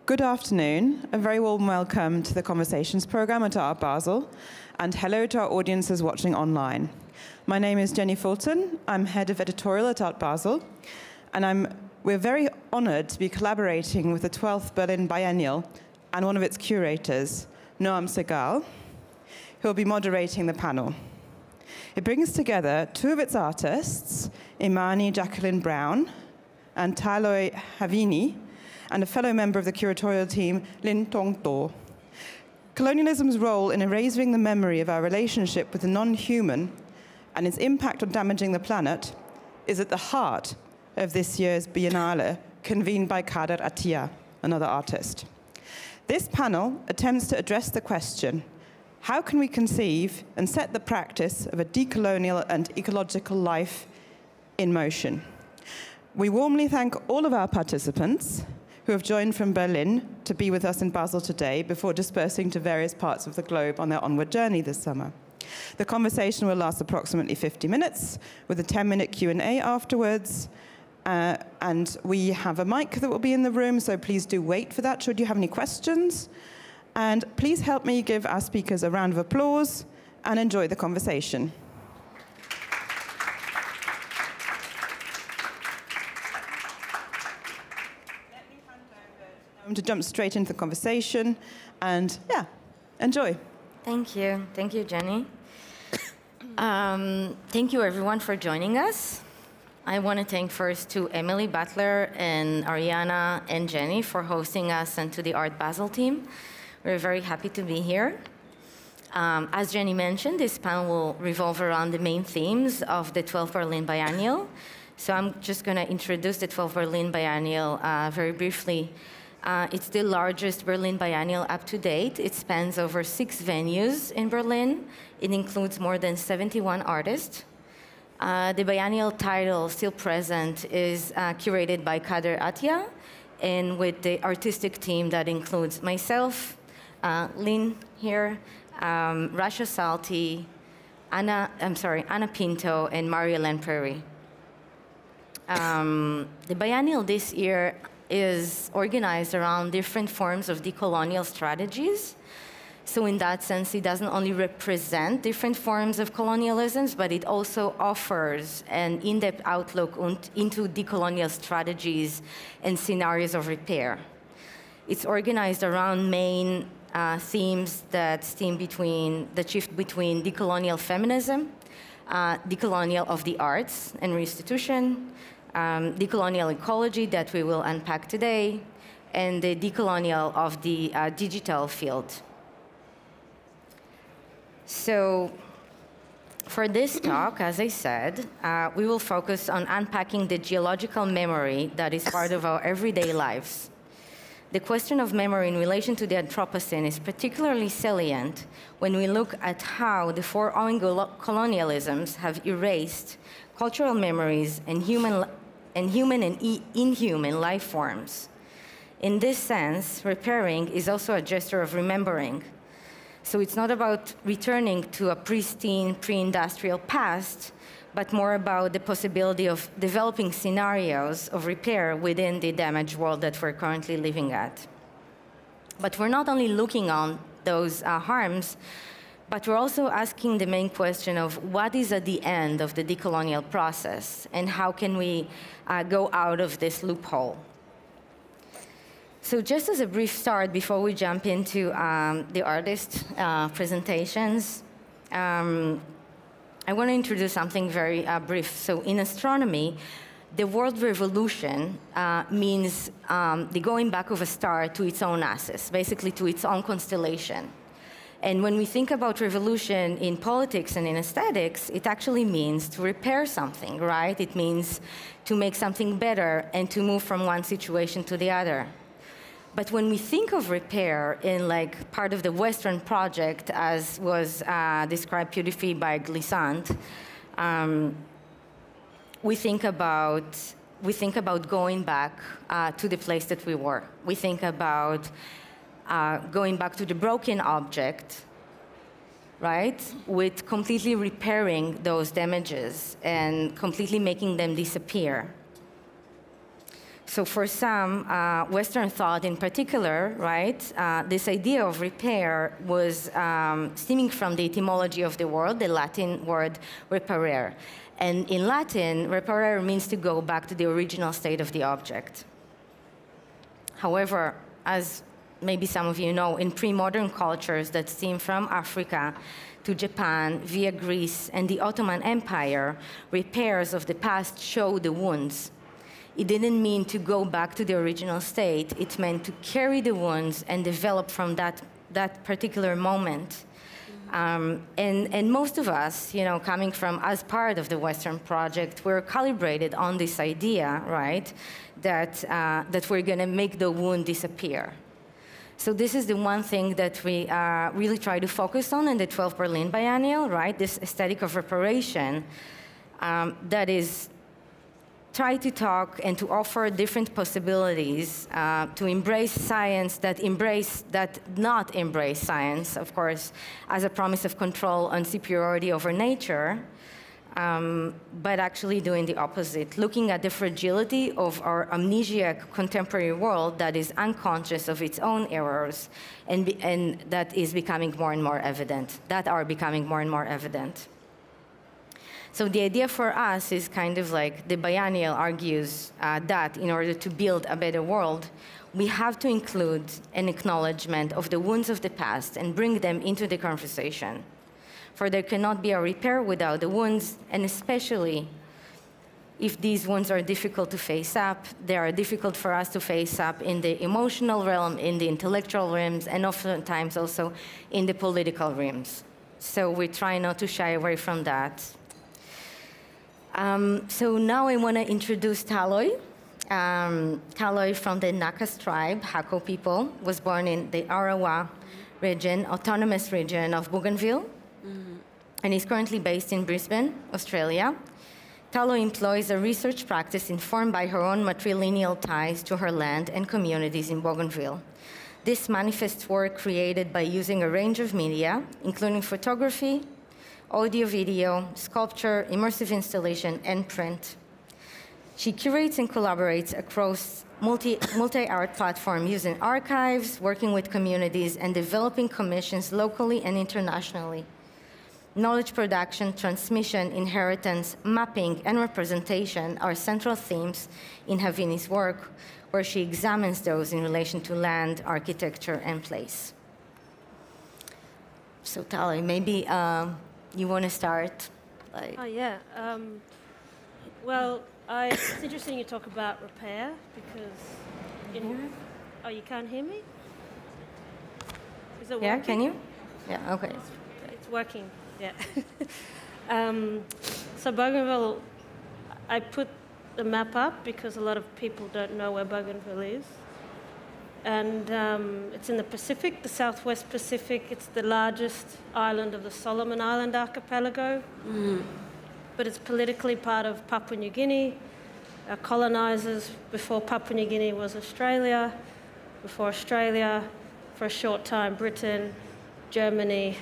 Good afternoon. A very warm welcome to the Conversations program at Art Basel, and hello to our audiences watching online. My name is Jenny Fulton. I'm head of editorial at Art Basel, and we're very honored to be collaborating with the 12th Berlin Biennale and one of its curators, Noam Segal, who will be moderating the panel. It brings together two of its artists, Imani Jacqueline Brown and Taloi Havini, and a fellow member of the curatorial team, Lin Tong To. Colonialism's role in erasing the memory of our relationship with the non-human and its impact on damaging the planet is at the heart of this year's Biennale, convened by Kader Attia, another artist. This panel attempts to address the question, how can we conceive and set the practice of a decolonial and ecological life in motion? We warmly thank all of our participants who have joined from Berlin to be with us in Basel today before dispersing to various parts of the globe on their onward journey this summer. The conversation will last approximately 50 minutes, with a 10-minute Q&A afterwards. And we have a mic that will be in the room, so please do wait for that should you have any questions. And please help me give our speakers a round of applause and enjoy the conversation. To jump straight into the conversation, and yeah, enjoy. Thank you, Jenny. Thank you everyone for joining us. I want to thank first to Emily Butler and Ariana and Jenny for hosting us, and to the Art Basel team. We're very happy to be here. As Jenny mentioned, this panel will revolve around the main themes of the 12th Berlin Biennale. So I'm just going to introduce the 12th Berlin Biennale very briefly. It's the largest Berlin Biennale up to date. It spans over 6 venues in Berlin. It includes more than 71 artists. The biennial title, still present, is curated by Kader Attia, and with the artistic team that includes myself, Lynn here, Rasha Salti, Anna Pinto, and Marie-Hélène Prairie. The biennial this year is organized around different forms of decolonial strategies. So in that sense, it doesn't only represent different forms of colonialisms, but it also offers an in-depth outlook into decolonial strategies and scenarios of repair. It's organized around main themes that shift between decolonial feminism, decolonial of the arts and restitution, decolonial ecology that we will unpack today, and the decolonial of the digital field. So for this talk, as I said, we will focus on unpacking the geological memory that is part of our everyday lives. The question of memory in relation to the Anthropocene is particularly salient when we look at how the foregoing colonialisms have erased cultural memories and human and inhuman life forms. In this sense, repairing is also a gesture of remembering. So it's not about returning to a pristine, pre-industrial past, but more about the possibility of developing scenarios of repair within the damaged world that we're currently living at. But we're not only looking on those harms, but we're also asking the main question of what is at the end of the decolonial process, and how can we go out of this loophole. So just as a brief start before we jump into the artist presentations, I want to introduce something very brief. So in astronomy, the world revolution means the going back of a star to its own axis, basically to its own constellation. And when we think about revolution in politics and in aesthetics, it actually means to repair something, right? It means to make something better and to move from one situation to the other. But when we think of repair in like part of the Western project, as was described beautifully by Glissant, we think about going back to the place that we were. We think about going back to the broken object, right? With completely repairing those damages and completely making them disappear. So for some, Western thought in particular, right, this idea of repair was stemming from the etymology of the word, the Latin word reparare. And in Latin, reparare means to go back to the original state of the object. However, as maybe some of you know, in pre-modern cultures that stem from Africa to Japan, via Greece and the Ottoman Empire, repairs of the past show the wounds. It didn't mean to go back to the original state. It meant to carry the wounds and develop from that particular moment. And most of us, you know, coming from as part of the Western project, we're calibrated on this idea, right, that we're going to make the wound disappear. So this is the one thing that we really try to focus on in the 12th Berlin Biennial, right, this aesthetic of reparation that is try to talk and to offer different possibilities to embrace science that not embrace science, of course, as a promise of control and superiority over nature, but actually doing the opposite, looking at the fragility of our amnesiac contemporary world that is unconscious of its own errors and that is becoming more and more evident, So the idea for us is kind of like the biennial argues that in order to build a better world, we have to include an acknowledgement of the wounds of the past and bring them into the conversation. For there cannot be a repair without the wounds, and especially if these wounds are difficult to face up, they are difficult for us to face up in the emotional realm, in the intellectual realms, and oftentimes also in the political realms. So we try not to shy away from that. So now I want to introduce Taloy. Taloy from the Nakas tribe, Hako people, was born in the Arawa region, autonomous region of Bougainville, and is currently based in Brisbane, Australia. Taloy employs a research practice informed by her own matrilineal ties to her land and communities in Bougainville. This manifests work created by using a range of media, including photography, audio, video, sculpture, immersive installation, and print. She curates and collaborates across multi-art platform using archives, working with communities, and developing commissions locally and internationally. Knowledge production, transmission, inheritance, mapping, and representation are central themes in Havini's work, where she examines those in relation to land, architecture, and place. So Taloy, maybe you want to start? Oh, yeah. Well, it's interesting you talk about repair because... Oh, you can't hear me? Is it working? Yeah, can you? Yeah, okay. It's working, yeah. So Bougainville, I put the map up because a lot of people don't know where Bougainville is. And it's in the Pacific, the Southwest Pacific. It's the largest island of the Solomon Island archipelago. But it's politically part of Papua New Guinea. Our colonizers before Papua New Guinea was Australia. Before Australia, for a short time, Britain, Germany,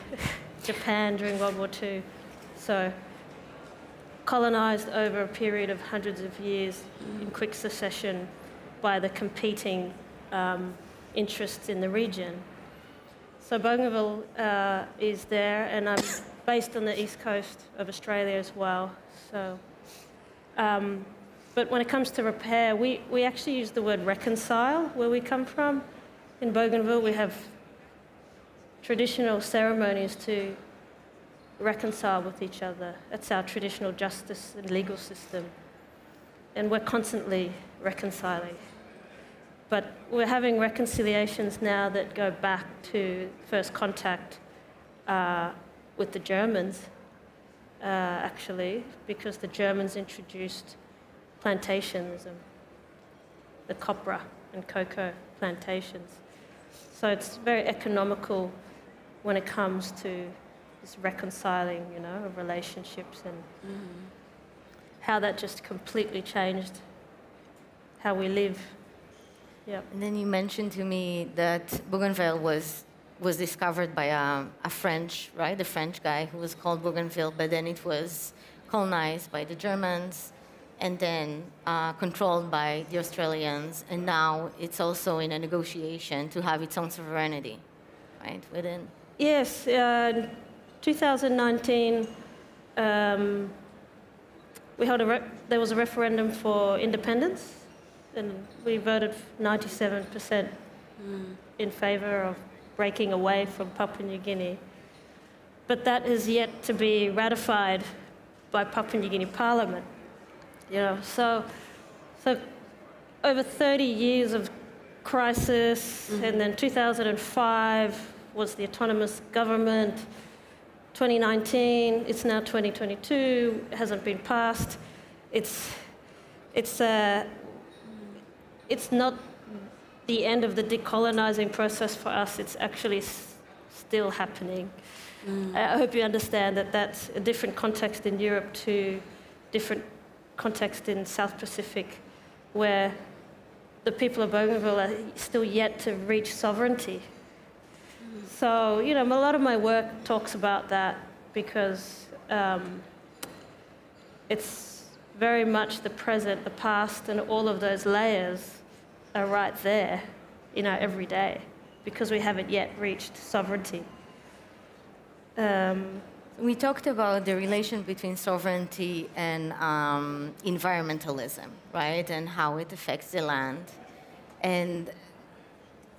Japan during World War II. So colonized over a period of hundreds of years in quick succession by the competing interests in the region. So Bougainville is there, and I'm based on the east coast of Australia as well. So, but when it comes to repair, we actually use the word reconcile where we come from. In Bougainville, we have traditional ceremonies to reconcile with each other. That's our traditional justice and legal system. And we're constantly reconciling. But we're having reconciliations now that go back to first contact with the Germans, actually, because the Germans introduced plantationism, the copra and cocoa plantations. So it's very economical when it comes to this reconciling, you know, of relationships and how that just completely changed how we live. Yep. And then you mentioned to me that Bougainville was discovered by a French, right? A French guy who was called Bougainville, but then it was colonized by the Germans. and then controlled by the Australians, and now it's also in a negotiation to have its own sovereignty, right, within. Yes, 2019, there was a referendum for independence, and we voted 97% in favour of breaking away from Papua New Guinea. But that is yet to be ratified by Papua New Guinea Parliament. You know, so over 30 years of crisis, and then 2005 was the autonomous government. 2019, it's now 2022, it hasn't been passed. It's not the end of the decolonizing process for us, it's actually still happening. I hope you understand that that's a different context in Europe to different context in South Pacific, where the people of Bougainville are still yet to reach sovereignty. So, you know, a lot of my work talks about that because it's very much the present, the past, and all of those layers are right there in our everyday because we haven't yet reached sovereignty. We talked about the relation between sovereignty and environmentalism, right, and how it affects the land. And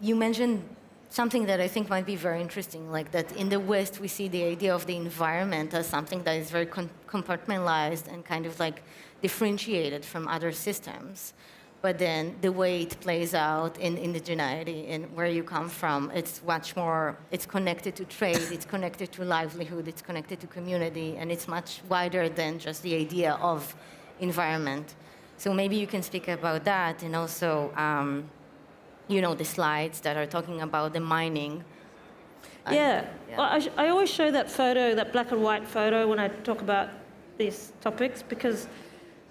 you mentioned something that I think might be very interesting, like that in the West we see the idea of the environment as something that is very compartmentalized and kind of like differentiated from other systems. But then the way it plays out in indigeneity and where you come from, it's much more, it's connected to trade, it's connected to livelihood, it's connected to community, and it's much wider than just the idea of environment. So maybe you can speak about that, and also, you know, the slides that are talking about the mining. Yeah. Well, I always show that photo, that black and white photo, when I talk about these topics, because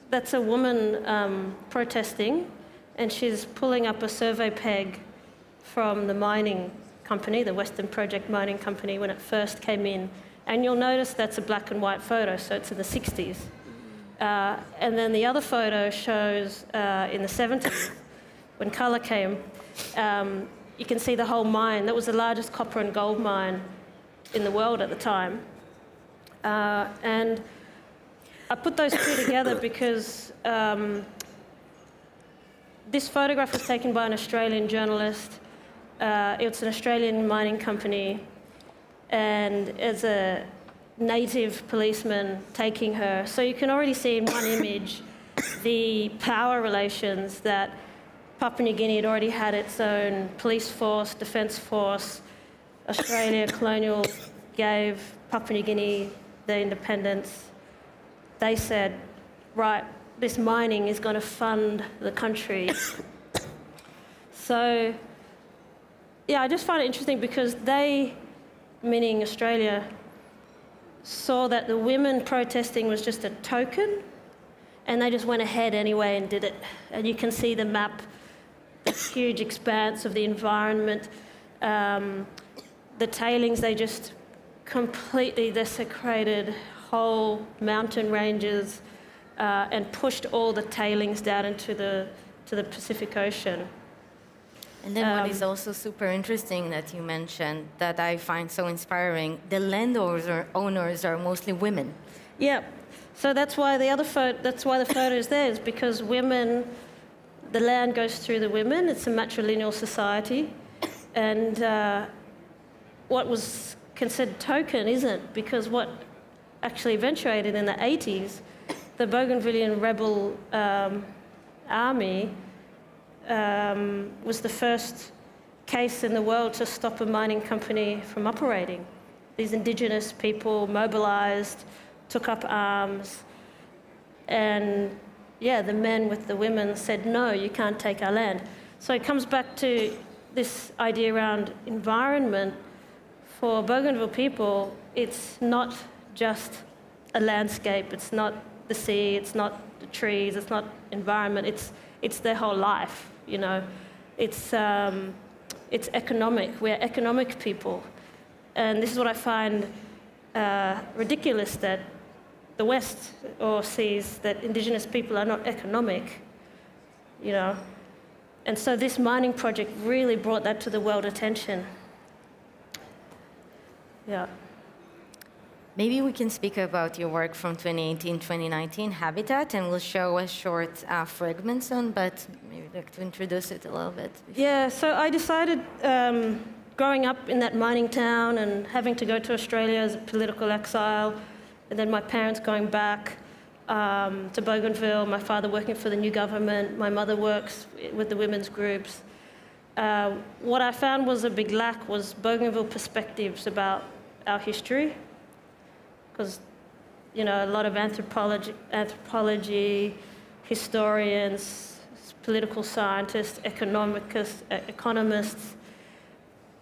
that's a woman protesting, and she's pulling up a survey peg from the mining company, the Western Project Mining Company, when it first came in. And you'll notice that's a black and white photo, so it's in the 60s. And then the other photo shows in the 70s, when colour came, you can see the whole mine. That was the largest copper and gold mine in the world at the time. And I put those two together because this photograph was taken by an Australian journalist. It's an Australian mining company, and as a native policeman taking her. So you can already see in one image the power relations that Papua New Guinea had already had its own police force, defence force. Australia, colonial, gave Papua New Guinea their independence. They said, right, this mining is going to fund the country. So, yeah, I just find it interesting because they, meaning Australia, saw that the women protesting was just a token, and they just went ahead anyway and did it. And you can see the map, the huge expanse of the environment, the tailings, they just completely desecrated whole mountain ranges and pushed all the tailings down into the Pacific Ocean. And then what is also super interesting that you mentioned that I find so inspiring, the landowners are mostly women. Yeah, so that's why the photo is there, is because women, the land goes through the women. It's a matrilineal society, and what was considered token isn't, because what actually eventuated in the 80s, the Bougainvillean rebel army was the first case in the world to stop a mining company from operating. These indigenous people mobilized, took up arms, and yeah, the men with the women said, no, you can't take our land. So it comes back to this idea around environment. For Bougainville people, it's not just a landscape, it's not the sea, it's not the trees, it's not environment, it's their whole life, you know. It's economic, we're economic people. And this is what I find ridiculous, that the West or sees that Indigenous people are not economic, you know. And so this mining project really brought that to the world attention. Yeah. Maybe we can speak about your work from 2018-2019, Habitat, and we'll show a short fragments on, but maybe you'd like to introduce it a little bit. Yeah, so I decided, growing up in that mining town and having to go to Australia as a political exile, and then my parents going back to Bougainville, my father working for the new government, my mother works with the women's groups. What I found was a big lack was Bougainville perspectives about our history. Because, you know, a lot of anthropology, historians, political scientists, economists,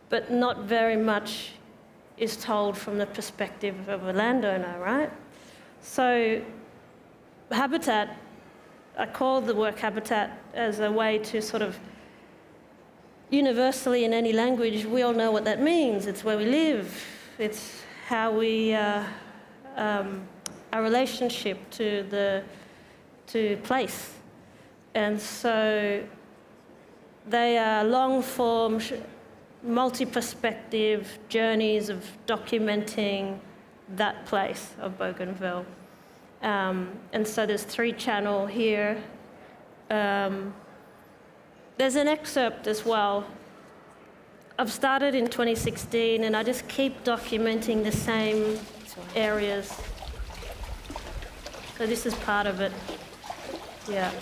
but not very much is told from the perspective of a landowner, right? So Habitat, I call the work Habitat as a way to sort of universally in any language, we all know what that means. It's where we live. It's how we... our relationship to place. And so they are long-form, multi-perspective journeys of documenting that place of Bougainville. And so there's 3-channel here. There's an excerpt as well. I've started in 2016, and I just keep documenting the same areas. So this is part of it. Yeah.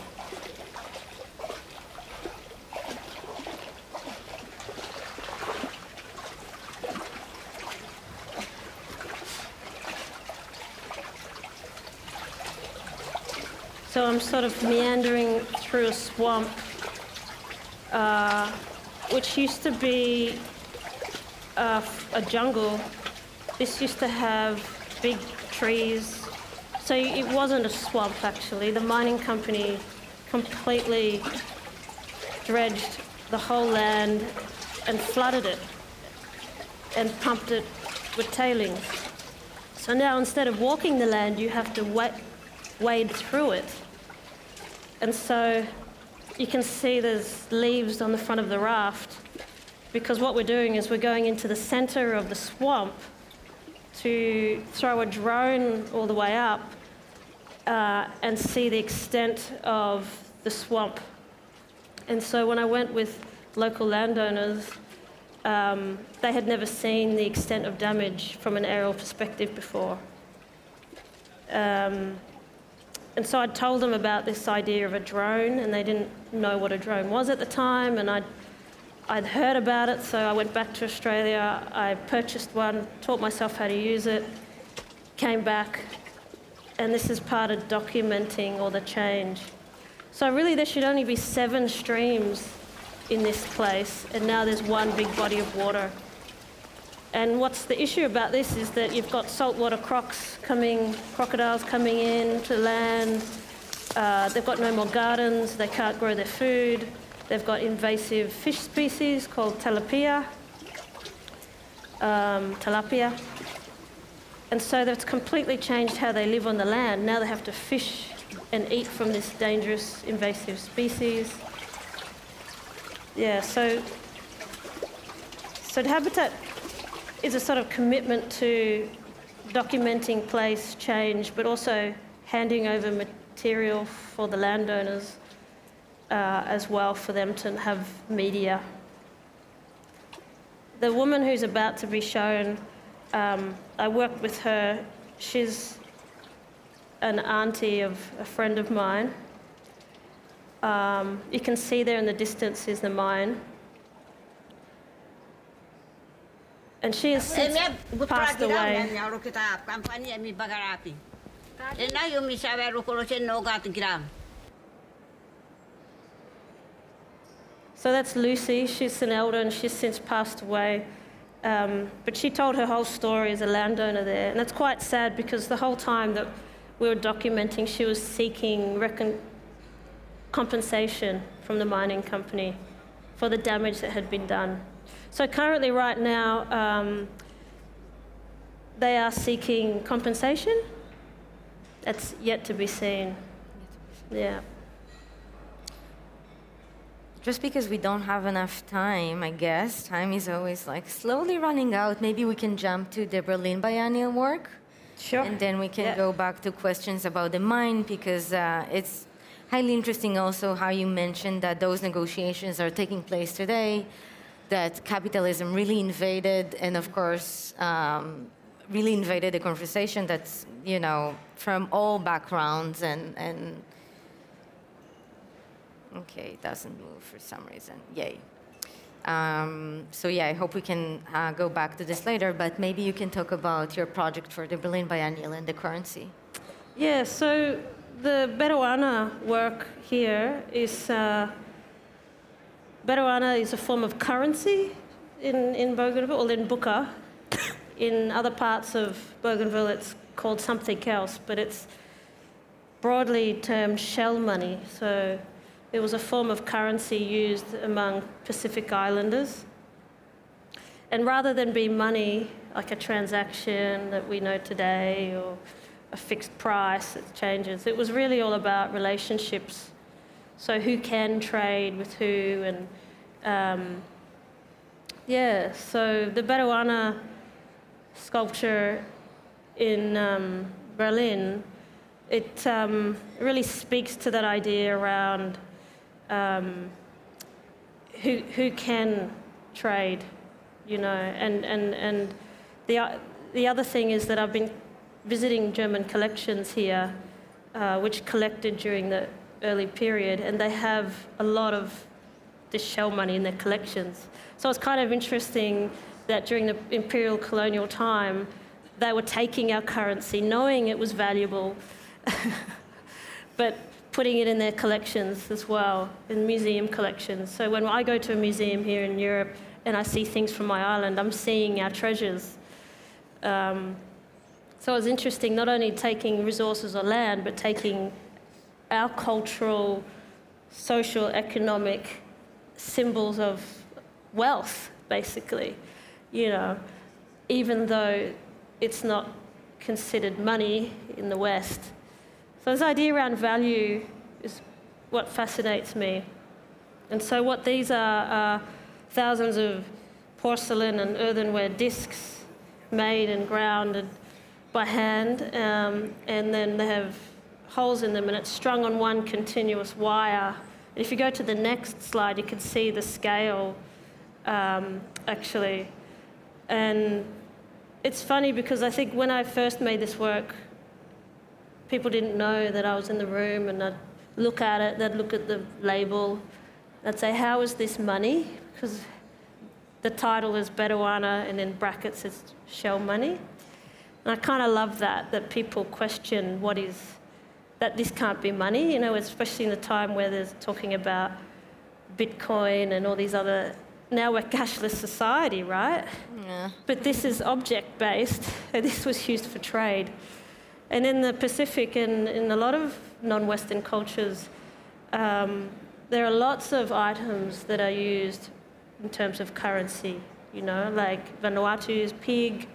So I'm sort of meandering through a swamp, which used to be a jungle. This used to have big trees. So it wasn't a swamp, actually. The mining company completely dredged the whole land and flooded it and pumped it with tailings. So now instead of walking the land, you have to wade through it. And so you can see there's leaves on the front of the raft, because what we're doing is we're going into the center of the swamp to throw a drone all the way up and see the extent of the swamp. And so when I went with local landowners, they had never seen the extent of damage from an aerial perspective before. And so I told them about this idea of a drone, and they didn't know what a drone was at the time, and I'd heard about it, so I went back to Australia, I purchased one, taught myself how to use it, came back, and this is part of documenting all the change. So really there should only be 7 streams in this place, and now there's one big body of water. And what's the issue about this is that you've got saltwater crocodiles coming in to land, they've got no more gardens, they can't grow their food, they've got invasive fish species called tilapia. And so that's completely changed how they live on the land. Now they have to fish and eat from this dangerous invasive species. Yeah, so Habitat is a sort of commitment to documenting place change, but also handing over material for the landowners as well, for them to have media. The woman who's about to be shown, I worked with her. She's an auntie of a friend of mine. You can see there in the distance is the mine. And she has since passed away. So that's Lucy. She's an elder and she's since passed away. But she told her whole story as a landowner there. And it's quite sad because the whole time that we were documenting, she was seeking compensation from the mining company for the damage that had been done. So currently, right now, they are seeking compensation, That's yet to be seen. Yeah. Just because we don't have enough time, I guess, time is always like slowly running out. Maybe we can jump to the Berlin Biennale work. Sure. And then we can go back to questions about the mind, because it's highly interesting also how you mentioned that those negotiations are taking place today, that capitalism really invaded, and of course, really invaded the conversation that's, you know, from all backgrounds and okay, it doesn't move for some reason. Yay. So yeah, I hope we can go back to this later, but maybe you can talk about your project for the Berlin Biennale and the currency. Yeah, so the Bedoana work here is, Bedoana is a form of currency in Bougainville, or in Buka. In other parts of Bougainville, it's called something else, but it's broadly termed shell money. So it was a form of currency used among Pacific Islanders. And rather than be money, like a transaction that we know today, or a fixed price that changes, it was really all about relationships. So who can trade with who, and yeah, so the Bedoana sculpture in Berlin, it really speaks to that idea around who can trade, you know, and the other thing is that I've been visiting German collections here, which collected during the early period, and they have a lot of this shell money in their collections. So it's kind of interesting that during the imperial colonial time, they were taking our currency, knowing it was valuable, but putting it in their collections as well, in museum collections. So when I go to a museum here in Europe and I see things from my island, I'm seeing our treasures. So it's interesting, not only taking resources or land, but taking our cultural, social, economic symbols of wealth, basically, you know, even though it's not considered money in the West. So this idea around value is what fascinates me. And so what these are thousands of porcelain and earthenware discs made and ground by hand, and then they have holes in them, and it's strung on one continuous wire. If you go to the next slide, you can see the scale, actually. And it's funny because I think when I first made this work, people didn't know that I was in the room, and I'd look at it, they'd look at the label, they'd say, how is this money? Because the title is Bedoana, and in brackets it's shell money. And I kind of love that people question what is, that this can't be money, you know, especially in the time where there's talking about Bitcoin and all these other, now we're cashless society, right? Yeah. But this is object-based, and this was used for trade. And in the Pacific and in a lot of non-Western cultures, there are lots of items that are used in terms of currency, you know, like Vanuatu's pig.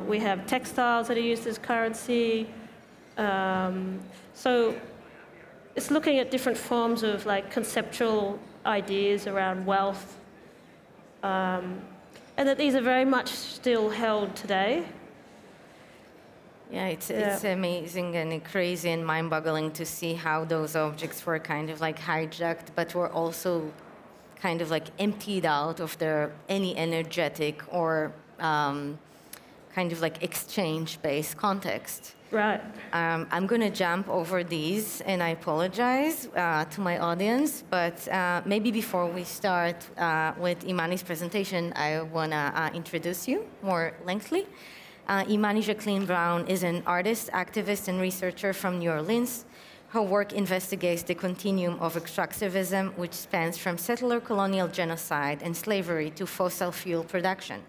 We have textiles that are used as currency. So it's looking at different forms of like conceptual ideas around wealth, and that these are very much still held today. Yeah, it's amazing and crazy and mind-boggling to see how those objects were kind of like hijacked, but were also kind of like emptied out of their any energetic or kind of like exchange-based context. Right. I'm going to jump over these, and I apologize to my audience, but maybe before we start with Imani's presentation, I want to introduce you more lengthily. Imani Jacqueline Brown is an artist, activist, and researcher from New Orleans. Her work investigates the continuum of extractivism, which spans from settler colonial genocide and slavery to fossil fuel production,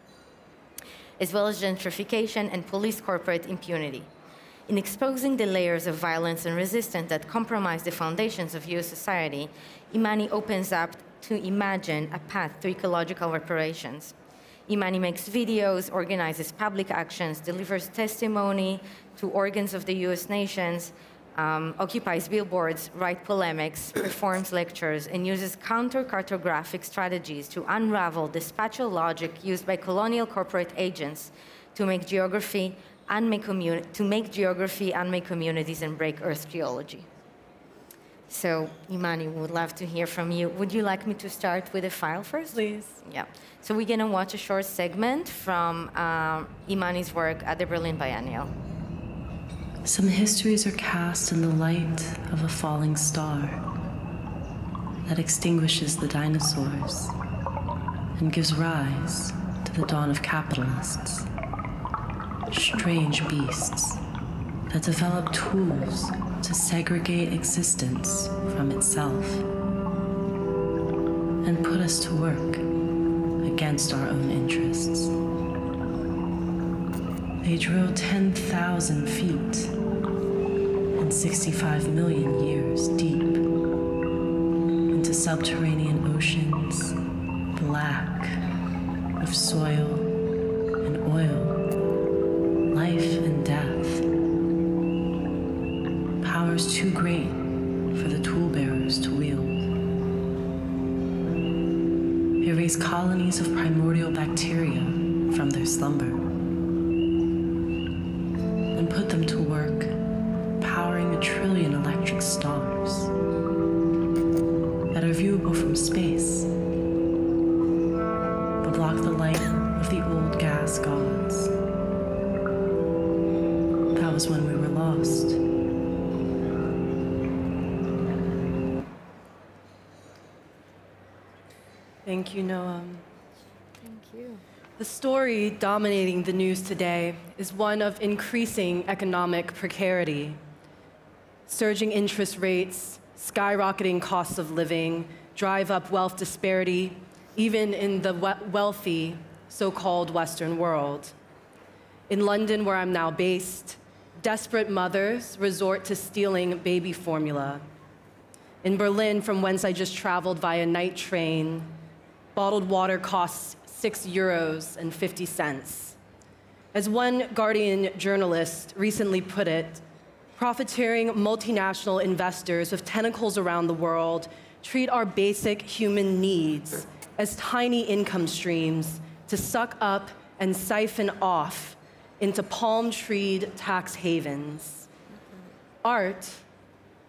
as well as gentrification and police corporate impunity. In exposing the layers of violence and resistance that compromise the foundations of U.S. society, Imani opens up to imagine a path to ecological reparations. Imani makes videos, organizes public actions, delivers testimony to organs of the US nations, occupies billboards, writes polemics, performs lectures, and uses counter-cartographic strategies to unravel the spatial logic used by colonial corporate agents to make geography, unmake communities, and break Earth geology. So, Imani, we would love to hear from you. Would you like me to start with a file first? Please. Yeah. So we're going to watch a short segment from Imani's work at the Berlin Biennale. Some histories are cast in the light of a falling star that extinguishes the dinosaurs and gives rise to the dawn of capitalists. Strange beasts that develop tools to segregate existence from itself and put us to work against our own interests. They drill 10,000 feet and 65 million years deep into subterranean oceans, black of soil and oil, life and death. Powers too great for the tool bearers to wield. They raise colonies of primordial bacteria from their slumber and put them to work powering 1 trillion electric stars that are viewable from space but block the light of the old gas gods. That was when we were lost. Thank you, Noam. Thank you. The story dominating the news today is one of increasing economic precarity. Surging interest rates, skyrocketing costs of living, drive up wealth disparity, even in the wealthy so-called Western world. In London, where I'm now based, desperate mothers resort to stealing baby formula. In Berlin, from whence I just traveled via night train, bottled water costs €6.50. As one Guardian journalist recently put it, profiteering multinational investors with tentacles around the world treat our basic human needs as tiny income streams to suck up and siphon off into palm-treed tax havens. Art,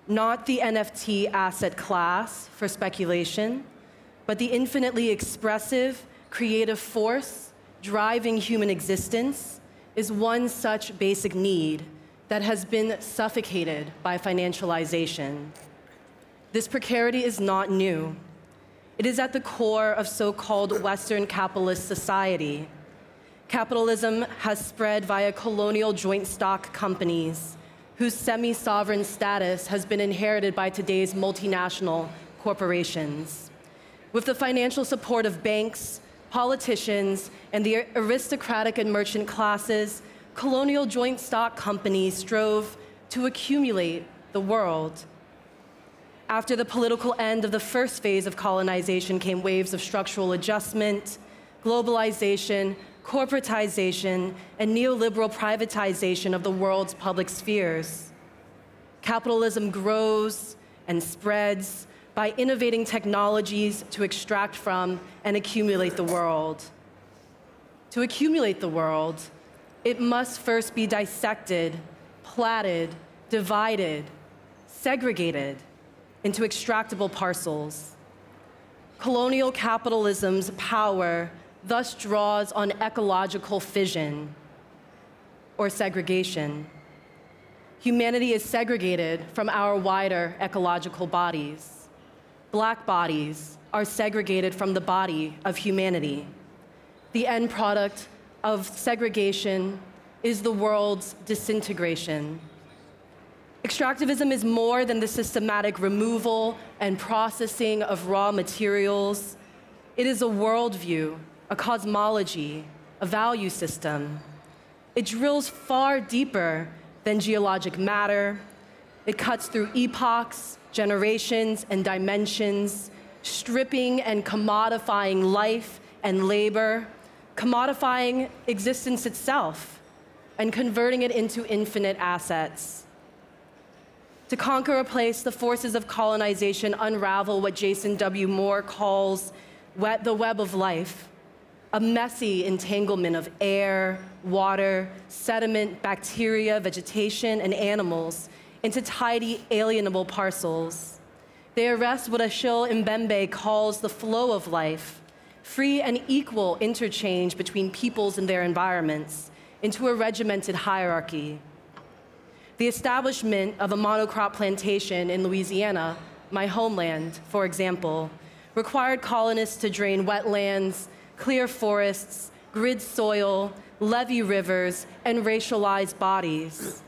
not the NFT asset class for speculation, but the infinitely expressive, creative force driving human existence, is one such basic need that has been suffocated by financialization. This precarity is not new. It is at the core of so-called Western capitalist society. Capitalism has spread via colonial joint stock companies, whose semi-sovereign status has been inherited by today's multinational corporations. With the financial support of banks, politicians, and the aristocratic and merchant classes, colonial joint stock companies strove to accumulate the world. After the political end of the first phase of colonization came waves of structural adjustment, globalization, corporatization, and neoliberal privatization of the world's public spheres. Capitalism grows and spreads by innovating technologies to extract from and accumulate the world. To accumulate the world, it must first be dissected, platted, divided, segregated into extractable parcels. Colonial capitalism's power thus draws on ecological fission or segregation. Humanity is segregated from our wider ecological bodies. Black bodies are segregated from the body of humanity. The end product of segregation is the world's disintegration. Extractivism is more than the systematic removal and processing of raw materials. It is a worldview, a cosmology, a value system. It drills far deeper than geologic matter. It cuts through epochs, generations, and dimensions, stripping and commodifying life and labor, commodifying existence itself and converting it into infinite assets. To conquer a place, the forces of colonization unravel what Jason W. Moore calls the web of life, a messy entanglement of air, water, sediment, bacteria, vegetation, and animals into tidy, alienable parcels. They arrest what Achille Mbembe calls the flow of life, free and equal interchange between peoples and their environments, into a regimented hierarchy. The establishment of a monocrop plantation in Louisiana, my homeland, for example, required colonists to drain wetlands, clear forests, grid soil, levee rivers, and racialize bodies.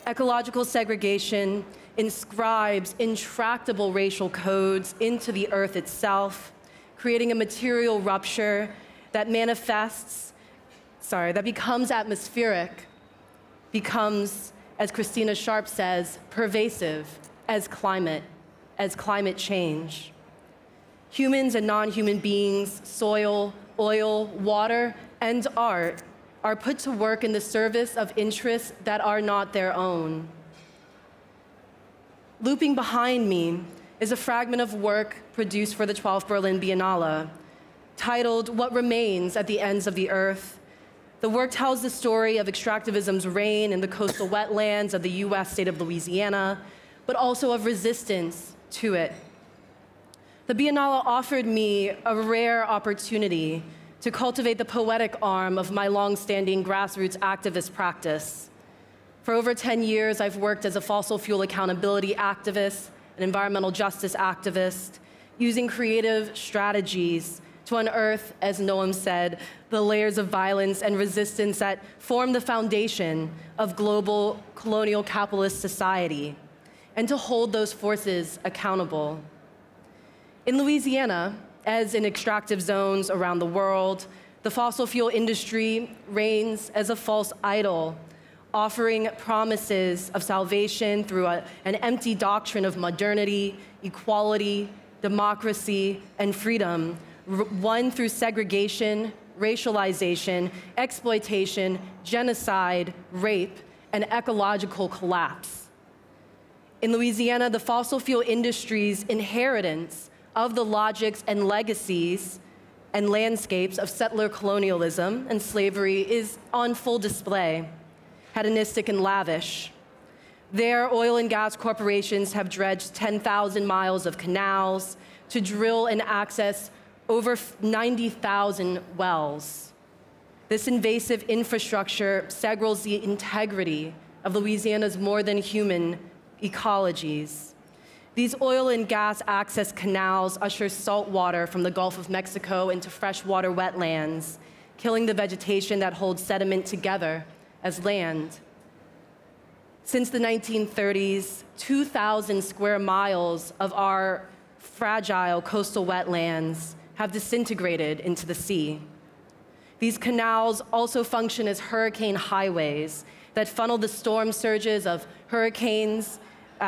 Ecological segregation inscribes intractable racial codes into the earth itself, creating a material rupture that becomes atmospheric, becomes, as Christina Sharp says, pervasive as climate change. Humans and non-human beings, soil, oil, water, and art are put to work in the service of interests that are not their own. Looping behind me is a fragment of work produced for the 12th Berlin Biennale, titled "What Remains at the Ends of the Earth." The work tells the story of extractivism's reign in the coastal wetlands of the US state of Louisiana, but also of resistance to it. The Biennale offered me a rare opportunity to cultivate the poetic arm of my long-standing grassroots activist practice. For over 10 years, I've worked as a fossil fuel accountability activist, an environmental justice activist, using creative strategies to unearth, as Noam said, the layers of violence and resistance that form the foundation of global colonial capitalist society, and to hold those forces accountable. In Louisiana, as in extractive zones around the world, the fossil fuel industry reigns as a false idol, offering promises of salvation through an empty doctrine of modernity, equality, democracy, and freedom, won through segregation, racialization, exploitation, genocide, rape, and ecological collapse. In Louisiana, the fossil fuel industry's inheritance of the logics and legacies and landscapes of settler colonialism and slavery is on full display, hedonistic and lavish. There, oil and gas corporations have dredged 10,000 miles of canals to drill and access over 90,000 wells. This invasive infrastructure segregates the integrity of Louisiana's more than human ecologies. These oil and gas access canals usher salt water from the Gulf of Mexico into freshwater wetlands, killing the vegetation that holds sediment together as land. Since the 1930s, 2,000 square miles of our fragile coastal wetlands have disintegrated into the sea. These canals also function as hurricane highways that funnel the storm surges of hurricanes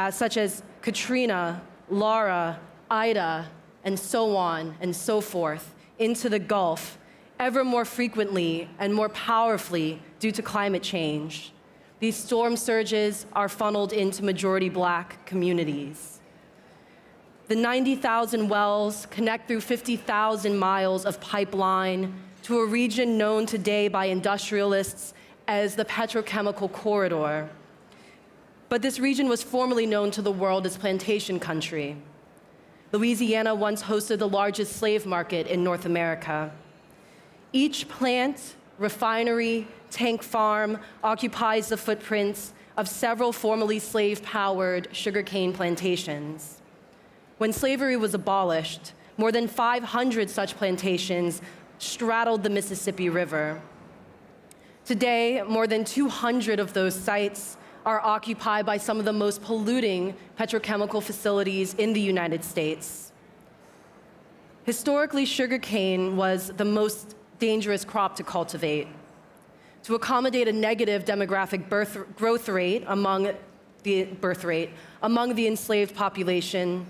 such as Katrina, Laura, Ida, and so on and so forth into the Gulf, ever more frequently and more powerfully due to climate change. These storm surges are funneled into majority Black communities. The 90,000 wells connect through 50,000 miles of pipeline to a region known today by industrialists as the petrochemical corridor. But this region was formerly known to the world as plantation country. Louisiana once hosted the largest slave market in North America. Each plant, refinery, tank farm occupies the footprints of several formerly slave-powered sugarcane plantations. When slavery was abolished, more than 500 such plantations straddled the Mississippi River. Today, more than 200 of those sites are occupied by some of the most polluting petrochemical facilities in the United States. Historically, sugarcane was the most dangerous crop to cultivate. To accommodate a negative demographic growth rate among the enslaved population,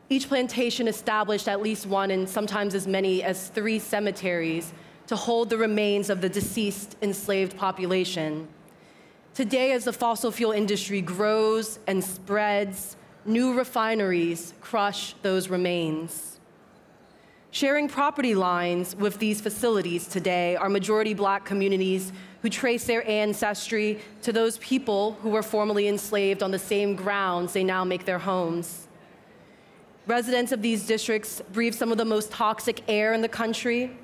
each plantation established at least one and sometimes as many as 3 cemeteries to hold the remains of the deceased enslaved population. Today, as the fossil fuel industry grows and spreads, new refineries crush those remains. Sharing property lines with these facilities today are majority Black communities who trace their ancestry to those people who were formerly enslaved on the same grounds they now make their homes. Residents of these districts breathe some of the most toxic air in the country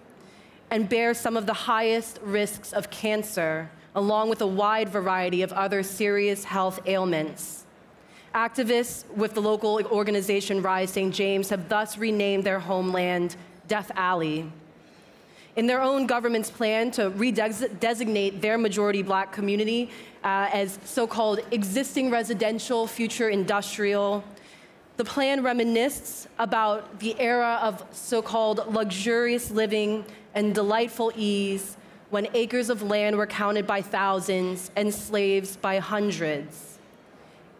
and bear some of the highest risks of cancer, along with a wide variety of other serious health ailments. Activists with the local organization Rise St. James have thus renamed their homeland Death Alley. In their own government's plan to redesignate their majority Black community as so-called existing residential, future industrial, the plan reminisces about the era of so-called luxurious living and delightful ease when acres of land were counted by thousands and slaves by hundreds.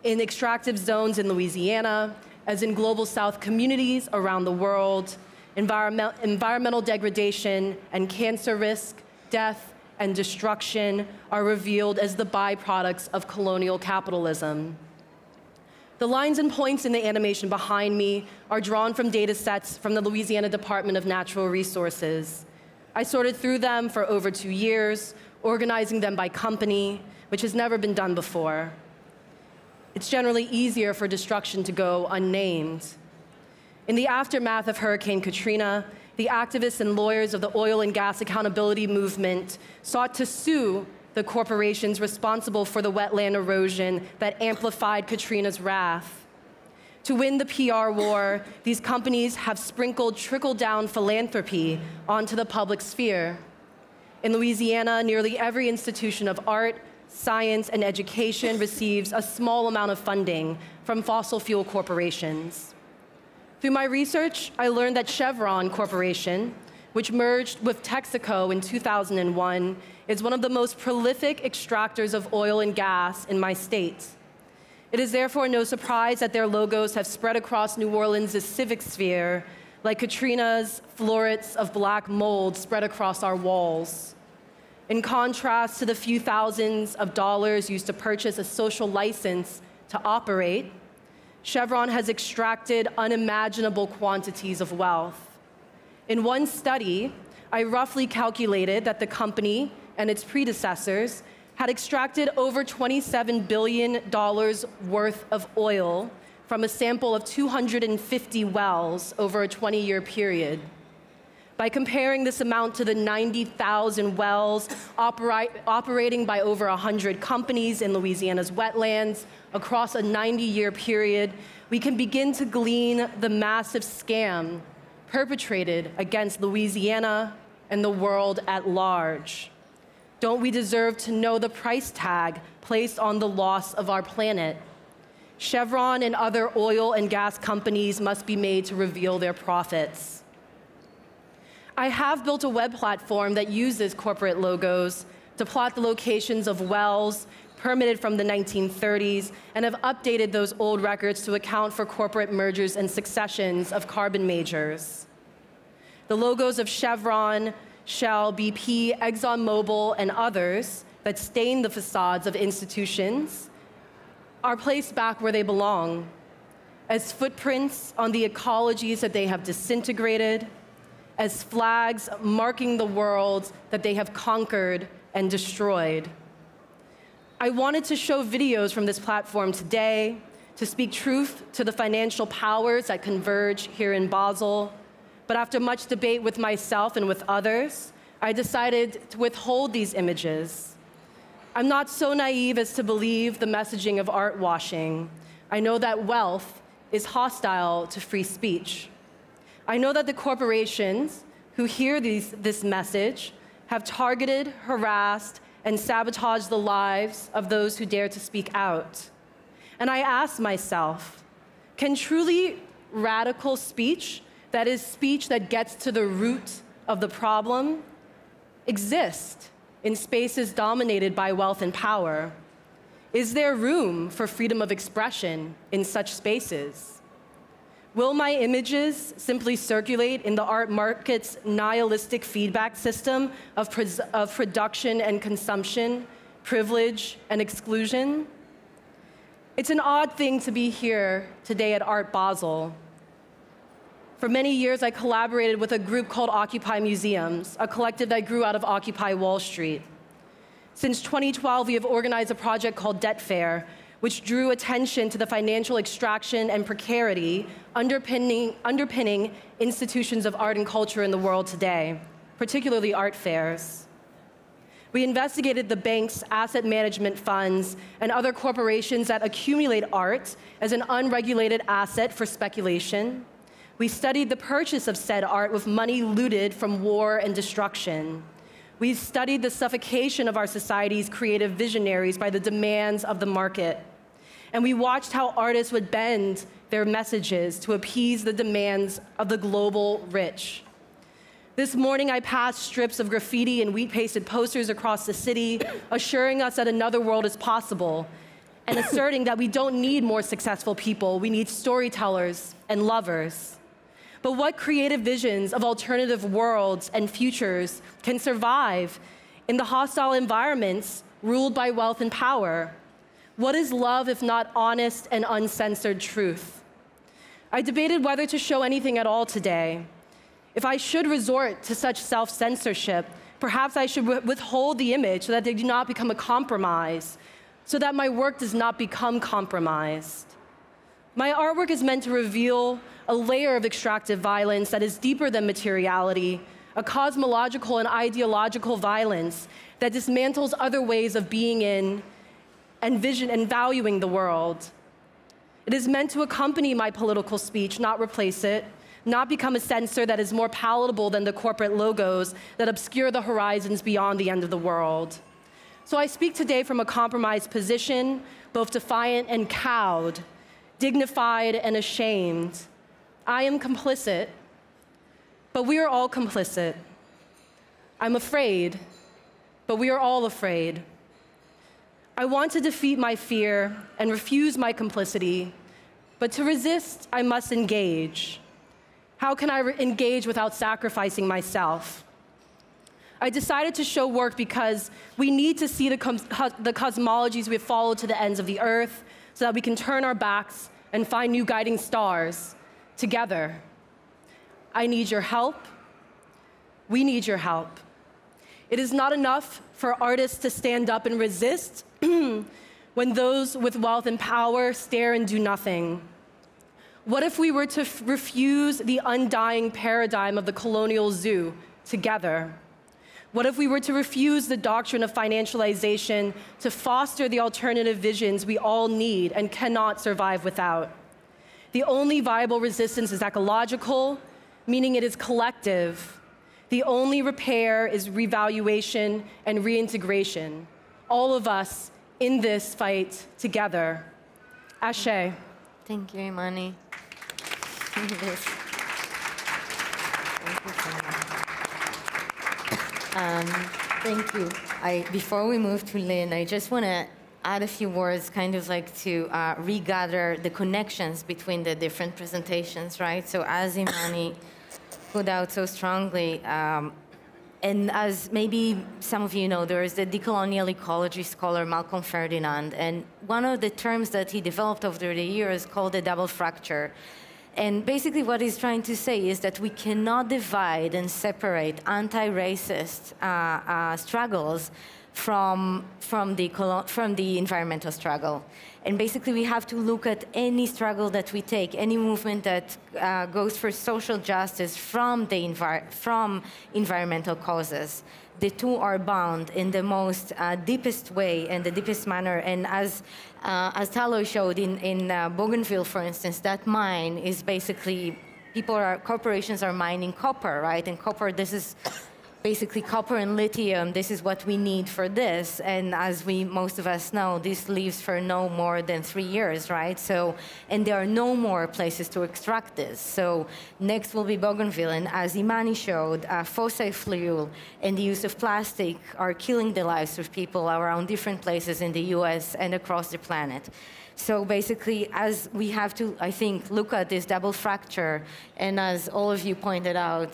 In extractive zones in Louisiana, as in global South communities around the world, environmental degradation and cancer risk, death, and destruction are revealed as the byproducts of colonial capitalism. The lines and points in the animation behind me are drawn from data sets from the Louisiana Department of Natural Resources. I sorted through them for over 2 years, organizing them by company, which has never been done before. It's generally easier for destruction to go unnamed. In the aftermath of Hurricane Katrina, the activists and lawyers of the oil and gas accountability movement sought to sue the corporations responsible for the wetland erosion that amplified Katrina's wrath. To win the PR war, these companies have sprinkled trickle-down philanthropy onto the public sphere. In Louisiana, nearly every institution of art, science, and education receives a small amount of funding from fossil fuel corporations. Through my research, I learned that Chevron Corporation, which merged with Texaco in 2001, is one of the most prolific extractors of oil and gas in my state. It is therefore no surprise that their logos have spread across New Orleans' civic sphere, like Katrina's florets of black mold spread across our walls. In contrast to the few thousands of dollars used to purchase a social license to operate, Chevron has extracted unimaginable quantities of wealth. In one study, I roughly calculated that the company and its predecessors had extracted over $27 billion worth of oil from a sample of 250 wells over a 20-year period. By comparing this amount to the 90,000 wells operating by over 100 companies in Louisiana's wetlands across a 90-year period, we can begin to glean the massive scam perpetrated against Louisiana and the world at large. Don't we deserve to know the price tag placed on the loss of our planet? Chevron and other oil and gas companies must be made to reveal their profits. I have built a web platform that uses corporate logos to plot the locations of wells permitted from the 1930s and have updated those old records to account for corporate mergers and successions of carbon majors. The logos of Chevron, Shell, BP, ExxonMobil, and others that stain the facades of institutions are placed back where they belong, as footprints on the ecologies that they have disintegrated, as flags marking the world that they have conquered and destroyed. I wanted to show videos from this platform today to speak truth to the financial powers that converge here in Basel, but after much debate with myself and with others, I decided to withhold these images. I'm not so naive as to believe the messaging of art washing. I know that wealth is hostile to free speech. I know that the corporations who hear this message have targeted, harassed, and sabotaged the lives of those who dare to speak out. And I ask myself, can truly radical speech, that is speech that gets to the root of the problem, exist in spaces dominated by wealth and power? Is there room for freedom of expression in such spaces? Will my images simply circulate in the art market's nihilistic feedback system of production and consumption, privilege and exclusion? It's an odd thing to be here today at Art Basel. For many years, I collaborated with a group called Occupy Museums, a collective that grew out of Occupy Wall Street. Since 2012, we have organized a project called Debt Fair, which drew attention to the financial extraction and precarity underpinning institutions of art and culture in the world today, particularly art fairs. We investigated the banks, asset management funds, and other corporations that accumulate art as an unregulated asset for speculation. We studied the purchase of said art with money looted from war and destruction. We studied the suffocation of our society's creative visionaries by the demands of the market. And we watched how artists would bend their messages to appease the demands of the global rich. This morning, I passed strips of graffiti and wheat-pasted posters across the city, assuring us that another world is possible, and asserting that we don't need more successful people, we need storytellers and lovers. But what creative visions of alternative worlds and futures can survive in the hostile environments ruled by wealth and power? What is love if not honest and uncensored truth? I debated whether to show anything at all today. If I should resort to such self-censorship, perhaps I should withhold the image so that they do not become a compromise, so that my work does not become compromised. My artwork is meant to reveal a layer of extractive violence that is deeper than materiality, a cosmological and ideological violence that dismantles other ways of being in and vision and valuing the world. It is meant to accompany my political speech, not replace it, not become a censor that is more palatable than the corporate logos that obscure the horizons beyond the end of the world. So I speak today from a compromised position, both defiant and cowed, dignified and ashamed. I am complicit, but we are all complicit. I'm afraid, but we are all afraid. I want to defeat my fear and refuse my complicity, but to resist, I must engage. How can I engage without sacrificing myself? I decided to show work because we need to see the cosmologies we have followed to the ends of the earth so that we can turn our backs and find new guiding stars together. I need your help. We need your help. It is not enough for artists to stand up and resist when those with wealth and power stare and do nothing. What if we were to refuse the undying paradigm of the colonial zoo together? What if we were to refuse the doctrine of financialization to foster the alternative visions we all need and cannot survive without? The only viable resistance is ecological, meaning it is collective. The only repair is revaluation and reintegration. All of us in this fight together. Ashe. Thank you, Imani. Thank you so much. Thank you. Before we move to Lynn, I just want to add a few words, kind of like to regather the connections between the different presentations, right? So as Imani put out so strongly, and as maybe some of you know, there is the decolonial ecology scholar Malcolm Ferdinand, and one of the terms that he developed over the years called the double fracture. And basically what he's trying to say is that we cannot divide and separate anti-racist struggles from the environmental strugmental. And basically we have to look at any struggle that we take, any movement that goes for social justice from environmental causes. The two are bound in the most deepest way and the deepest manner. And as Talo showed in Bougainville, for instance, that mine is basically, corporations are mining copper, right? And copper, this is basically copper and lithium, this is what we need for this. And as most of us know, this lives for no more than 3 years, right? So, and there are no more places to extract this. So next will be Bougainville. And as Imani showed, fossil fuel and the use of plastic are killing the lives of people around different places in the US and across the planet. So basically, as we have to, I think, look at this double fracture, and as all of you pointed out,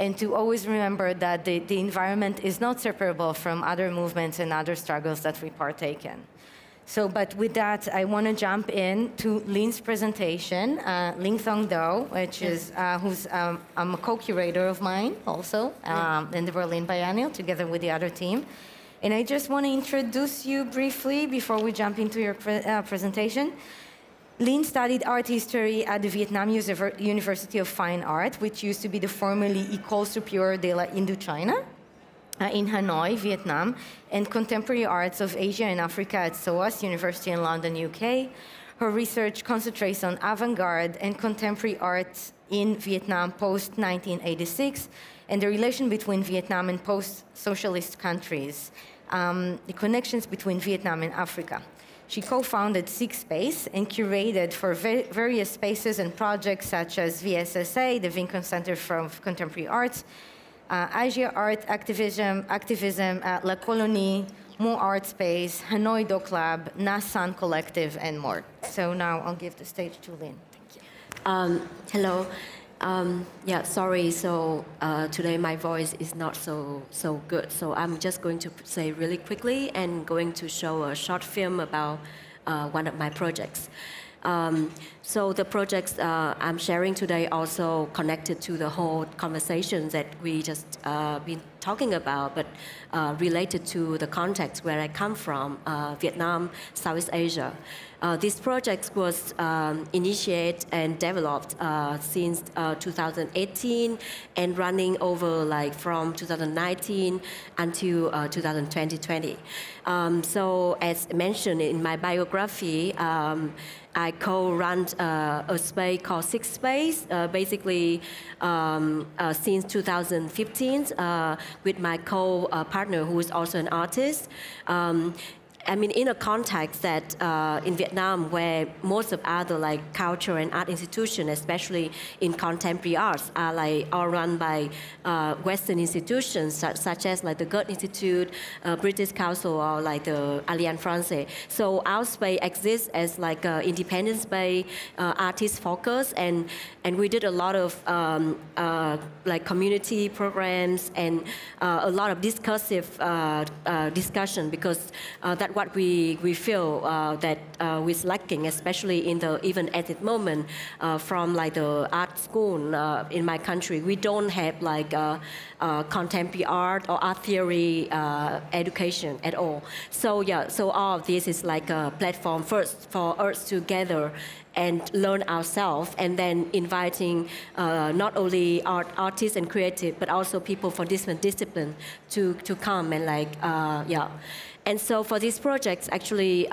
and to always remember that the environment is not separable from other movements and other struggles that we partake in. So, but with that, I want to jump in to Lin's presentation. Ling Thong Do, which is, I'm a co-curator of mine also in the Berlin Biennale, together with the other team. And I just want to introduce you briefly before we jump into your presentation. Lin studied art history at the Vietnam University of Fine Art, which used to be the formerly École Supérieure de l'Indochine, in Hanoi, Vietnam, and contemporary arts of Asia and Africa at SOAS University in London, UK. Her research concentrates on avant-garde and contemporary art in Vietnam post-1986, and the relation between Vietnam and post-socialist countries, the connections between Vietnam and Africa. She co-founded Six Space and curated for various spaces and projects such as VSSA, the Vincom Center for Contemporary Arts, Asia Art Activism, La Colonie, Mo Art Space, Hanoi Doc Lab, Nasan Collective, and more. So now I'll give the stage to Lin. Thank you. Hello. Yeah, sorry. So today my voice is not so good. So I'm just going to say really quickly and going to show a short film about one of my projects. So the projects I'm sharing today also connected to the whole conversation that we just been talking about, but related to the context where I come from, Vietnam, Southeast Asia. This project was initiated and developed since 2018 and running over like from 2019 until 2020. So as mentioned in my biography, I co-run a space called Six Space, basically since 2015 with my co-partner who is also an artist. I mean, in a context that in Vietnam, where most of other like culture and art institutions, especially in contemporary arts, are like all run by Western institutions such as like the Goethe Institute, British Council, or like the Alliance Française. So our space exists as like an independent space, artist focus, and we did a lot of like community programs and a lot of discursive discussion because that what we feel that is lacking, especially in the even at the moment from like the art school in my country. We don't have like contemporary art or art theory education at all. So yeah, so all of this is like a platform first for us to gather and learn ourselves, and then inviting not only artists and creative, but also people from different disciplines to come and like yeah. And so for these projects, actually,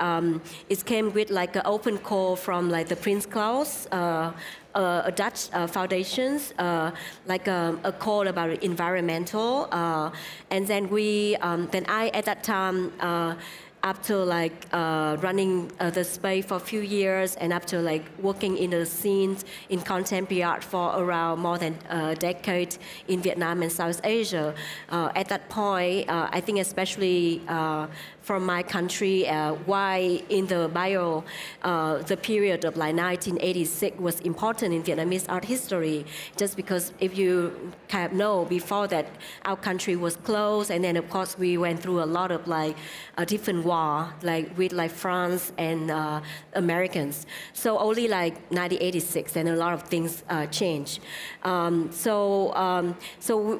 it came with like an open call from like the Prince Claus, a Dutch foundations, like a call about environmental, and then we, then I at that time. After like running the space for a few years and after like working in the scenes in contemporary art for around more than a decade in Vietnam and South Asia, at that point, I think especially from my country, why in the bio, the period of like 1986 was important in Vietnamese art history, just because if you kind of know, before that, our country was closed, and then of course we went through a lot of like a different war, like with like France and Americans. So only like 1986, and a lot of things changed. So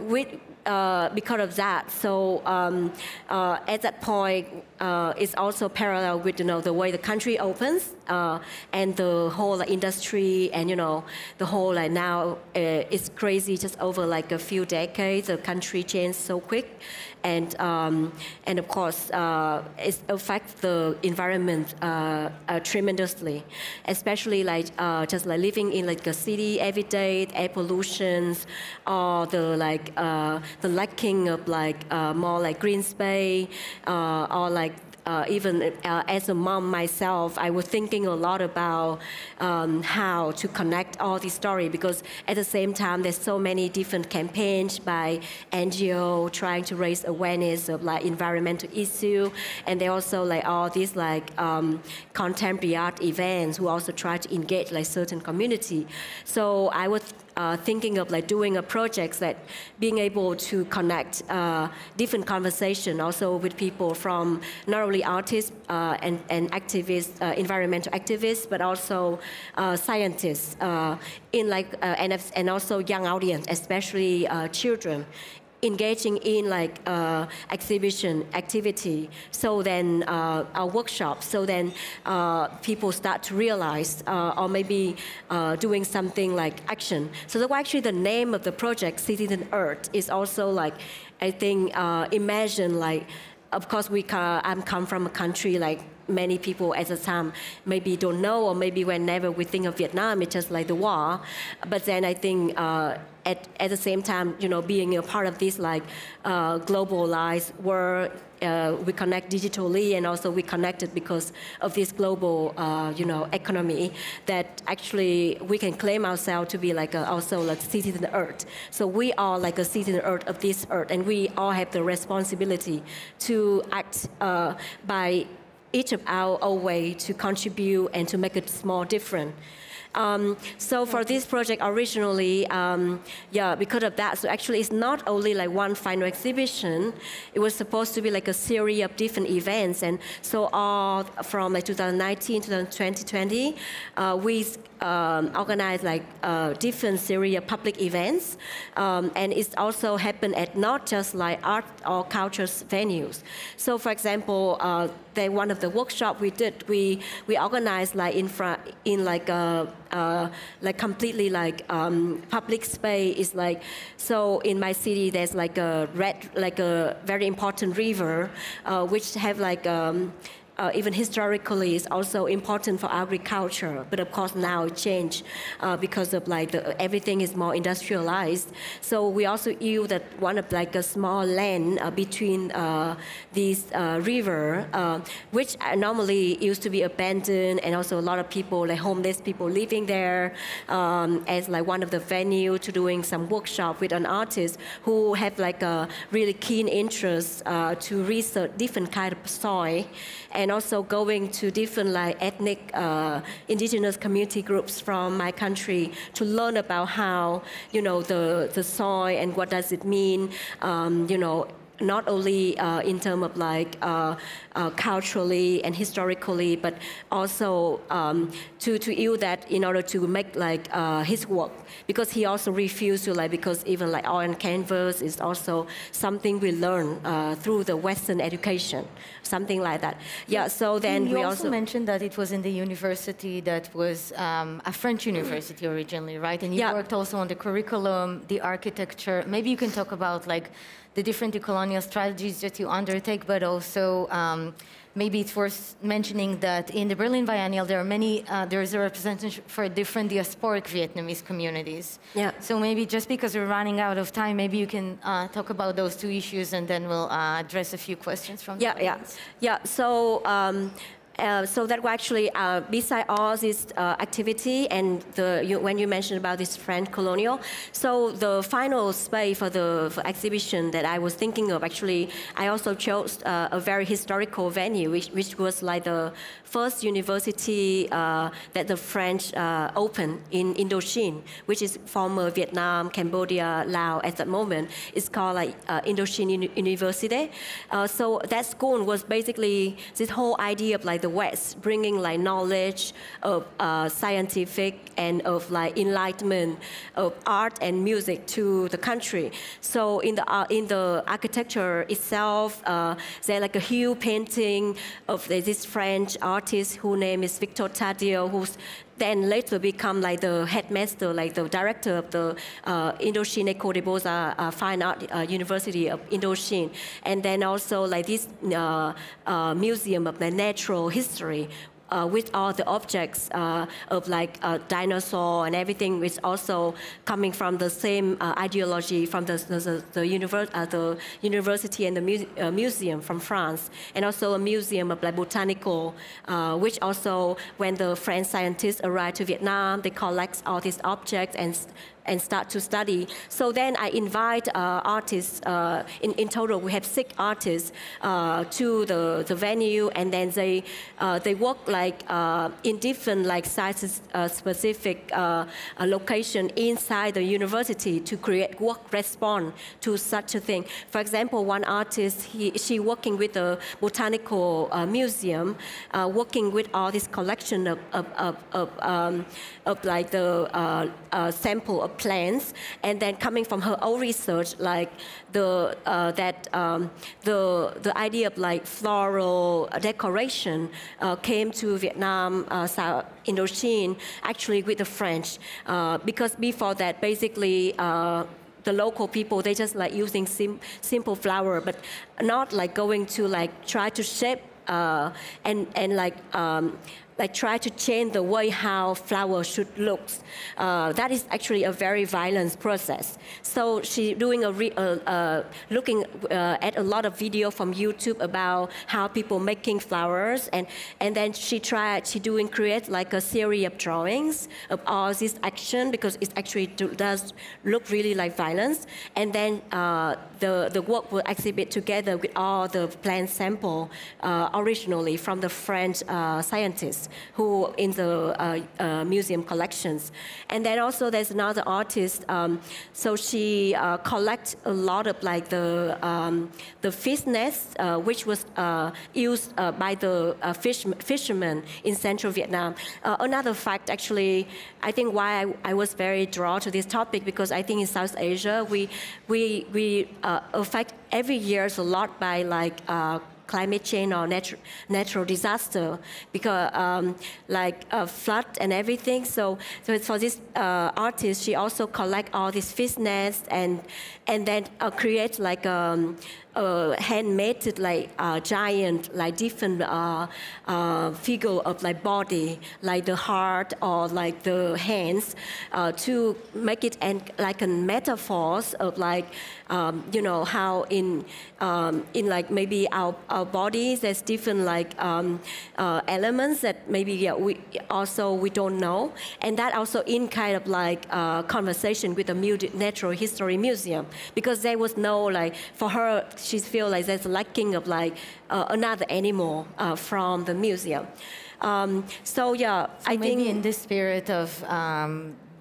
with because of that, so at that point, it's also parallel with the way the country opens and the whole industry, and the whole now it's crazy. Just over a few decades, the country changed so quick, and of course it affects the environment tremendously, especially just living in a city every day, air pollution, or the lacking of more green space, or even as a mom myself, I was thinking a lot about how to connect all these stories, because at the same time, there's so many different campaigns by NGO trying to raise awareness of environmental issue, and there also all these contemporary art events who also try to engage certain community. So I was thinking of doing a project that being able to connect different conversation also with people from not only artists and activists, environmental activists, but also scientists in and also young audience, especially children, engaging in exhibition activity. So then our workshop. So then people start to realize, or maybe doing something like action. So that's actually the name of the project, Citizen Earth, is also I think imagine of course I'm come from a country many people at the time maybe don't know, or maybe whenever we think of Vietnam, it's just the war. But then I think at the same time, being a part of this globalized world, we connect digitally, and also we connected because of this global, economy, that actually we can claim ourselves to be also citizen Earth. So we are a citizen Earth of this Earth, and we all have the responsibility to act by each of our own way to contribute and to make a small difference. So for this project originally, because of that, so actually it's not only one final exhibition. It was supposed to be a series of different events, and so all from 2019 to 2020, we organized different series of public events, and it's also happened at not just art or culture venues. So for example, one of the workshops we did, we organized completely public space. Is so in my city there's a very important river which have even historically is also important for agriculture, but of course now it changed because of everything is more industrialized. So we also use that one of a small land between these river, which normally used to be abandoned, and also a lot of people, homeless people living there, as one of the venue to doing some workshop with an artist who have a really keen interest to research different kind of soil, and also going to different ethnic indigenous community groups from my country to learn about how the soil and what does it mean, not only in terms of culturally and historically, but also to use that in order to make his work, because he also refused to because even on canvas is also something we learn through the Western education, something like that. Yeah. So then you we also mentioned that it was in the university that was a French university originally, right? And you worked also on the curriculum, the architecture. Maybe you can talk about the different decolonial strategies that you undertake, but also maybe it's worth mentioning that in the Berlin Biennale there are many, there is a representation for different diasporic Vietnamese communities. Yeah. So maybe just because we're running out of time, maybe you can talk about those two issues, and then we'll address a few questions from the audience. So. So that actually, beside all this activity and when you mentioned about this French colonial, so the final space for the exhibition that I was thinking of, actually, I also chose a very historical venue, which was the first university that the French opened in Indochine, which is former Vietnam, Cambodia, Laos at that moment. It's called Indochine University. So that school was basically this whole idea of the the West, bringing like knowledge of scientific and of like enlightenment of art and music to the country. So in the architecture itself, there's like a huge painting of this French artist whose name is Victor Tardieu, who's then later become like the headmaster, like the director of the Indochine École des Beaux-Arts Fine Art University of Indochine. And then also like this museum of the natural history, with all the objects of like dinosaur and everything, which also coming from the same ideology from the university and the museum from France, and also a museum of like botanical, which also when the French scientists arrived to Vietnam, they collect all these objects and start to study. So then I invite artists, in total we have 6 artists to the venue, and then they work like in different like sizes, specific location inside the university to create work response to such a thing. For example, one artist, she working with the botanical museum, working with all this collection of like the sample of plants, and then coming from her own research, like the idea of like floral decoration came to Vietnam, South Indochine, actually with the French, because before that, basically. The local people, they just like using simple flower, but not like going to like try to shape and like try to change the way how flower should look. That is actually a very violent process. So she doing looking at a lot of video from YouTube about how people making flowers, and then she create like a series of drawings of all this action, because it actually does look really like violence. And then the work will exhibit together with all the plant sample originally from the French scientists who in the museum collections. And then also there's another artist, so she collects a lot of like the fish nets, which was used by the fishermen in central Vietnam. Another fact, actually, I think why I was very drawn to this topic, because I think in South Asia, we affect every year a lot by like climate change or natural disaster, because like flood and everything. So for this artist, she also collect all these fish nets and then create like handmade like giant, like different figure of like body, like the heart or like the hands, to make it like a metaphors of like you know how in like maybe our bodies there's different like elements that maybe we don't know, and that also in kind of like conversation with the Natural History Museum, because there was no like for her. She feels like there's lacking of like another animal from the museum. So yeah, I think in the spirit of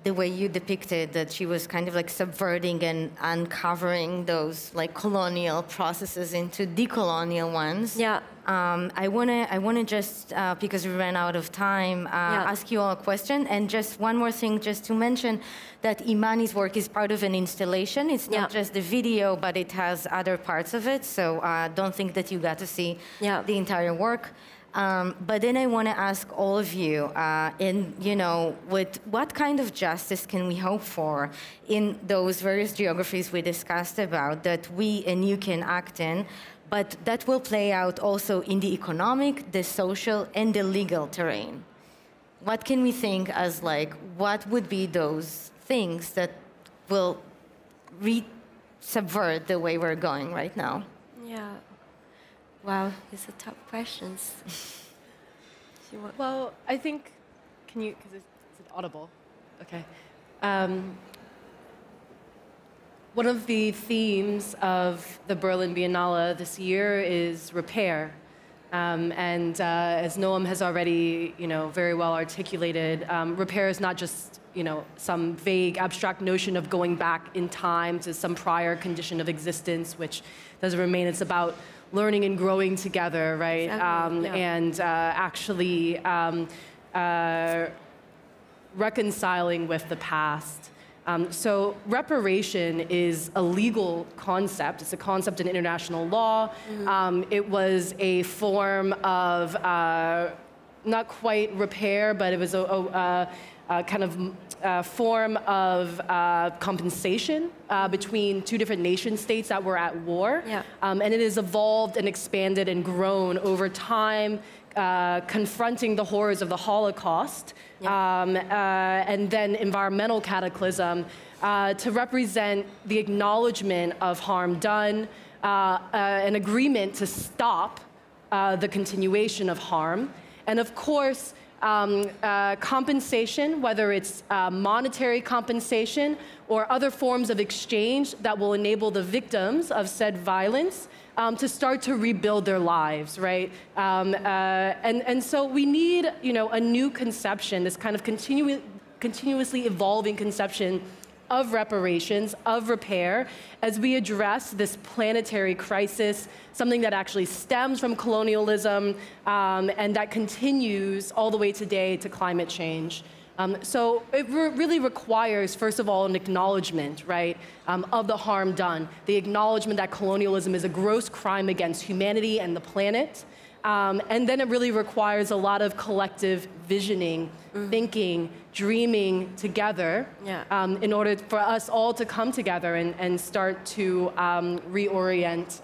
the way you depicted that she was kind of like subverting and uncovering those like colonial processes into decolonial ones. Yeah. I wanna just because we ran out of time, ask you all a question, and just one more thing, just to mention that Imani's work is part of an installation. It's not just the video, but it has other parts of it. So don't think that you got to see the entire work. But then I want to ask all of you, with what kind of justice can we hope for in those various geographies we discussed about that we and you can act in, but that will play out also in the economic, the social, and the legal terrain? What can we think as like, what would be those things that will subvert the way we're going right now? Yeah. Wow, these are tough questions. Well, I think, can you, because it's audible. Okay. One of the themes of the Berlin Biennale this year is repair. And as Noam has already, very well articulated, repair is not just, some vague abstract notion of going back in time to some prior condition of existence, which doesn't remain. It's about learning and growing together, right? Exactly, And actually reconciling with the past. So reparation is a legal concept. It's a concept in international law. It was a form of not quite repair, but it was a kind of form of compensation between two different nation states that were at war. Yeah. And it has evolved and expanded and grown over time, confronting the horrors of the Holocaust, and then environmental cataclysm, to represent the acknowledgement of harm done, an agreement to stop the continuation of harm, and of course, compensation, whether it's monetary compensation or other forms of exchange that will enable the victims of said violence to start to rebuild their lives, right? And so we need, a new conception, this kind of continuously evolving conception of reparations, of repair, as we address this planetary crisis, something that actually stems from colonialism and that continues all the way today to climate change. So it really requires, first of all, an acknowledgement, right, of the harm done, the acknowledgement that colonialism is a gross crime against humanity and the planet. And then it really requires a lot of collective visioning, thinking, dreaming together in order for us all to come together and start to reorient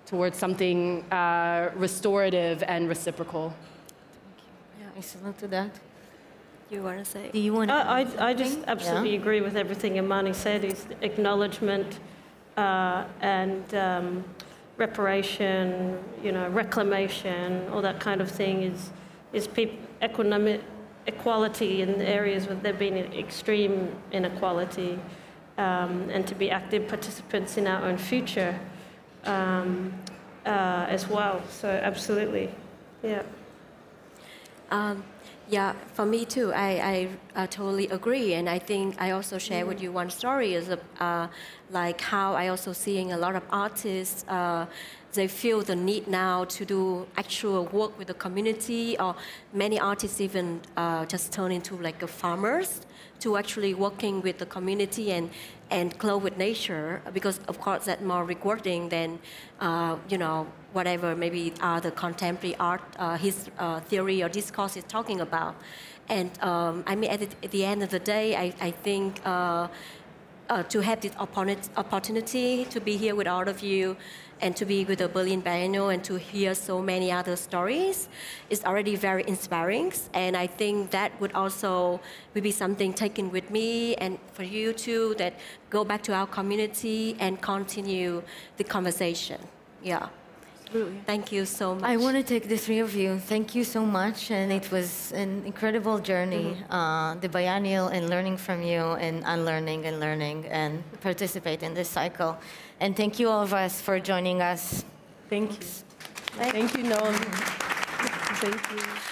towards something restorative and reciprocal. Yeah, excellent to that. You want to say? Do you want to? I just absolutely agree with everything Imani said. Is acknowledgement and reparation, reclamation, all that kind of thing is economic equality in areas where there've been extreme inequality, and to be active participants in our own future as well. So absolutely, yeah. Yeah, for me too. I totally agree, and I think I also share with you one story is like how I also seeing a lot of artists. They feel the need now to do actual work with the community, or many artists even just turn into like a farmers to actually working with the community and close with nature, because of course that's more rewarding than whatever maybe the contemporary art, his theory or discourse is talking about. And I mean, at the end of the day, I think to have this opportunity to be here with all of you and to be with the Berlin Biennale and to hear so many other stories is already very inspiring. And I think that would also be something taken with me and for you too, that go back to our community and continue the conversation. Yeah. Thank you so much. I want to take the three of you. Thank you so much, and it was an incredible journey, the biennial, and learning from you, and unlearning and learning, and participate in this cycle. And thank you all of us for joining us. Thank you. Thank you, Noam. Thank you.